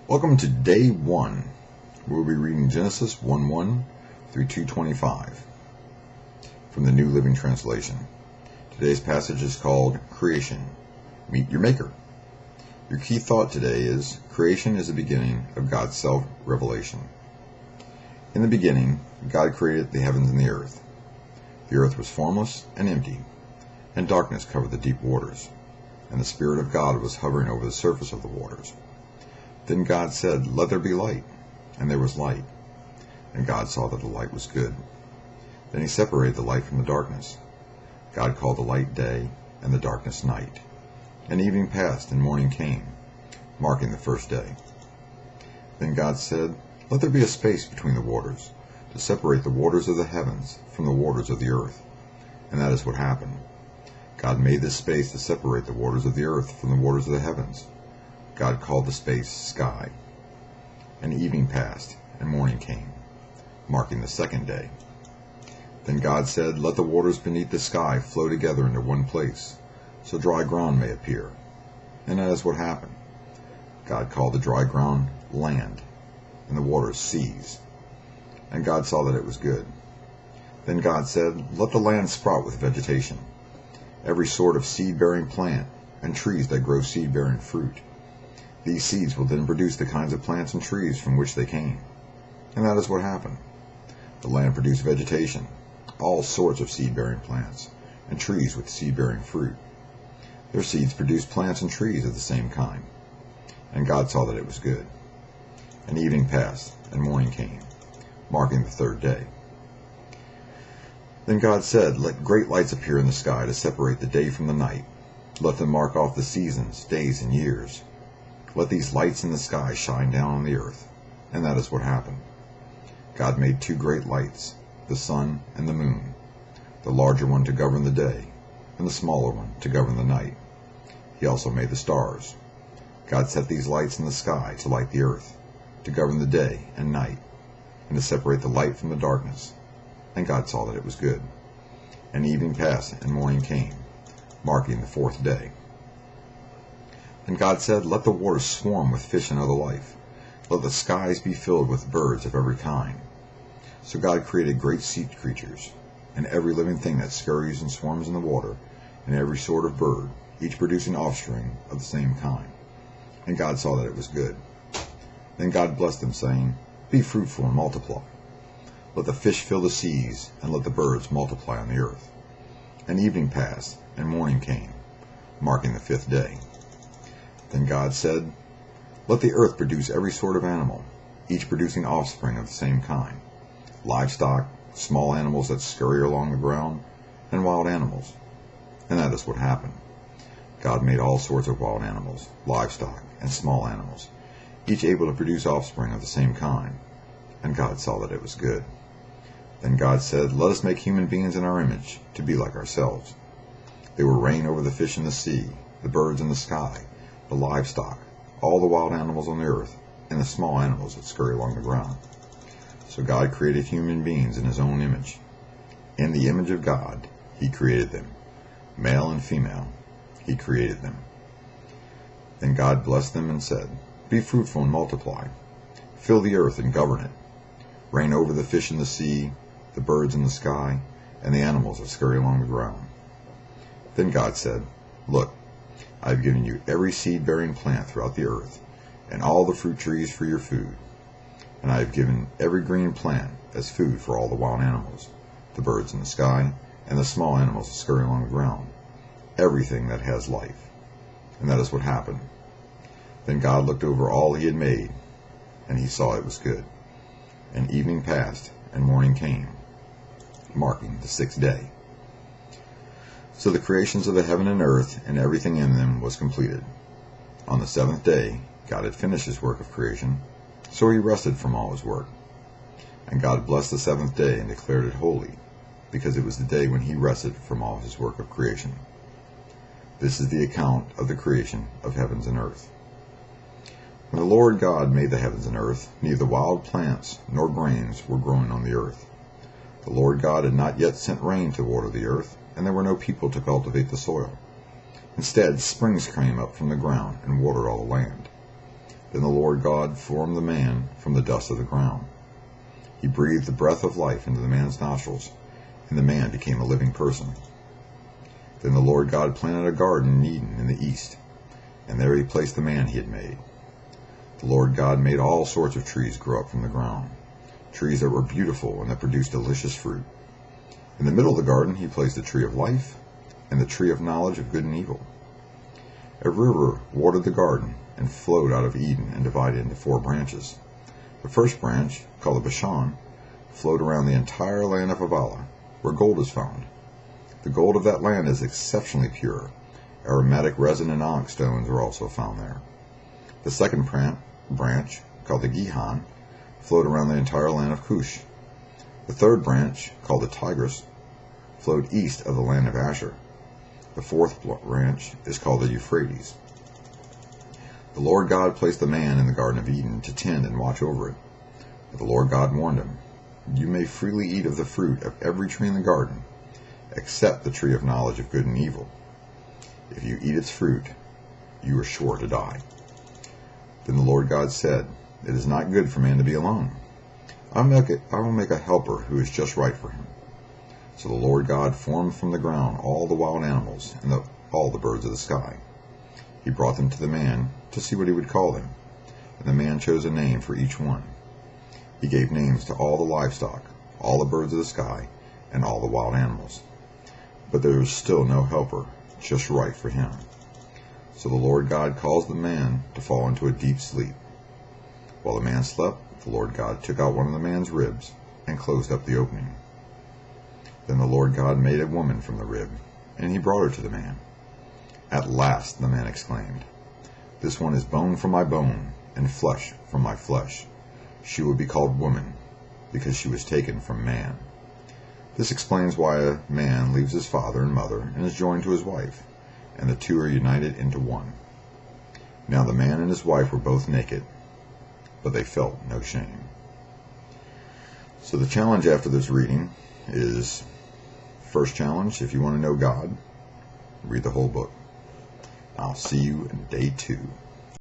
Welcome to day 1. We'll be reading Genesis 1:1 through 2:25 from the New Living Translation. Today's passage is called Creation. Meet your Maker. Your key thought today is creation is the beginning of God's self-revelation. In the beginning, God created the heavens and the earth. The earth was formless and empty, and darkness covered the deep waters, and the Spirit of God was hovering over the surface of the waters. Then God said, "Let there be light," and there was light. And God saw that the light was good. Then he separated the light from the darkness. God called the light day, and the darkness night. And evening passed, and morning came, marking the first day. Then God said, "Let there be a space between the waters, to separate the waters of the heavens from the waters of the earth." And that is what happened. God made this space to separate the waters of the earth from the waters of the heavens. God called the space sky. And evening passed, and morning came, marking the second day. Then God said, "Let the waters beneath the sky flow together into one place, so dry ground may appear." And that is what happened. God called the dry ground land, and the waters seas. And God saw that it was good. Then God said, "Let the land sprout with vegetation, every sort of seed-bearing plant, and trees that grow seed-bearing fruit. These seeds will then produce the kinds of plants and trees from which they came." And that is what happened. The land produced vegetation, all sorts of seed-bearing plants, and trees with seed-bearing fruit. Their seeds produced plants and trees of the same kind. And God saw that it was good. And evening passed, and morning came, marking the third day. Then God said, "Let great lights appear in the sky to separate the day from the night. Let them mark off the seasons, days, and years. Let these lights in the sky shine down on the earth." And that is what happened. God made 2 great lights, the sun and the moon, the larger one to govern the day, and the smaller one to govern the night. He also made the stars. God set these lights in the sky to light the earth, to govern the day and night, and to separate the light from the darkness. And God saw that it was good. And evening passed, and morning came, marking the 4th day. And God said, "Let the waters swarm with fish and other life. Let the skies be filled with birds of every kind." So God created great sea creatures, and every living thing that scurries and swarms in the water, and every sort of bird, each producing offspring of the same kind. And God saw that it was good. Then God blessed them, saying, "Be fruitful and multiply. Let the fish fill the seas, and let the birds multiply on the earth." And evening passed, and morning came, marking the 5th day. Then God said, "Let the earth produce every sort of animal, each producing offspring of the same kind, livestock, small animals that scurry along the ground, and wild animals." And that is what happened. God made all sorts of wild animals, livestock, and small animals, each able to produce offspring of the same kind. And God saw that it was good. Then God said, "Let us make human beings in our image, to be like ourselves. They will reign over the fish in the sea, the birds in the sky, the livestock, all the wild animals on the earth, and the small animals that scurry along the ground." So God created human beings in his own image. In the image of God, he created them. Male and female, he created them. Then God blessed them and said, "Be fruitful and multiply. Fill the earth and govern it. Reign over the fish in the sea, the birds in the sky, and the animals that scurry along the ground." Then God said, "Look, I have given you every seed-bearing plant throughout the earth, and all the fruit trees for your food. And I have given every green plant as food for all the wild animals, the birds in the sky, and the small animals that scurry along the ground, everything that has life." And that is what happened. Then God looked over all he had made, and he saw it was good. And evening passed, and morning came, marking the 6th day. So the creations of the heaven and earth and everything in them was completed. On the 7th day, God had finished his work of creation, so he rested from all his work. And God blessed the 7th day and declared it holy, because it was the day when he rested from all his work of creation. This is the account of the creation of heavens and earth. When the Lord God made the heavens and earth, neither wild plants nor grains were growing on the earth. The Lord God had not yet sent rain to water the earth, and there were no people to cultivate the soil. Instead, springs came up from the ground and watered all the land. Then the Lord God formed the man from the dust of the ground. He breathed the breath of life into the man's nostrils, and the man became a living person. Then the Lord God planted a garden in Eden in the east, and there he placed the man he had made. The Lord God made all sorts of trees grow up from the ground, trees that were beautiful and that produced delicious fruit. In the middle of the garden he placed the tree of life and the tree of knowledge of good and evil. A river watered the garden and flowed out of Eden and divided into 4 branches. The first branch, called the Bashan, flowed around the entire land of Havilah, where gold is found. The gold of that land is exceptionally pure. Aromatic resin and onyx stones are also found there. The second branch, called the Gihon, flowed around the entire land of Cush. The third branch, called the Tigris, flowed east of the land of Asher. The fourth branch is called the Euphrates. The Lord God placed the man in the Garden of Eden to tend and watch over it. But the Lord God warned him, "You may freely eat of the fruit of every tree in the garden, except the tree of knowledge of good and evil. If you eat its fruit, you are sure to die." Then the Lord God said, "It is not good for man to be alone. I will make a helper who is just right for him." So the Lord God formed from the ground all the wild animals and all the birds of the sky. He brought them to the man to see what he would call them, and the man chose a name for each one. He gave names to all the livestock, all the birds of the sky, and all the wild animals. But there was still no helper just right for him. So the Lord God caused the man to fall into a deep sleep. While the man slept, the Lord God took out one of the man's ribs and closed up the opening. Then the Lord God made a woman from the rib, and he brought her to the man. "At last," the man exclaimed, "this one is bone from my bone and flesh from my flesh. She will be called woman, because she was taken from man." This explains why a man leaves his father and mother and is joined to his wife, and the two are united into one. Now the man and his wife were both naked, but they felt no shame. So the challenge after this reading is, first challenge, if you want to know God, read the whole book. I'll see you in day 2.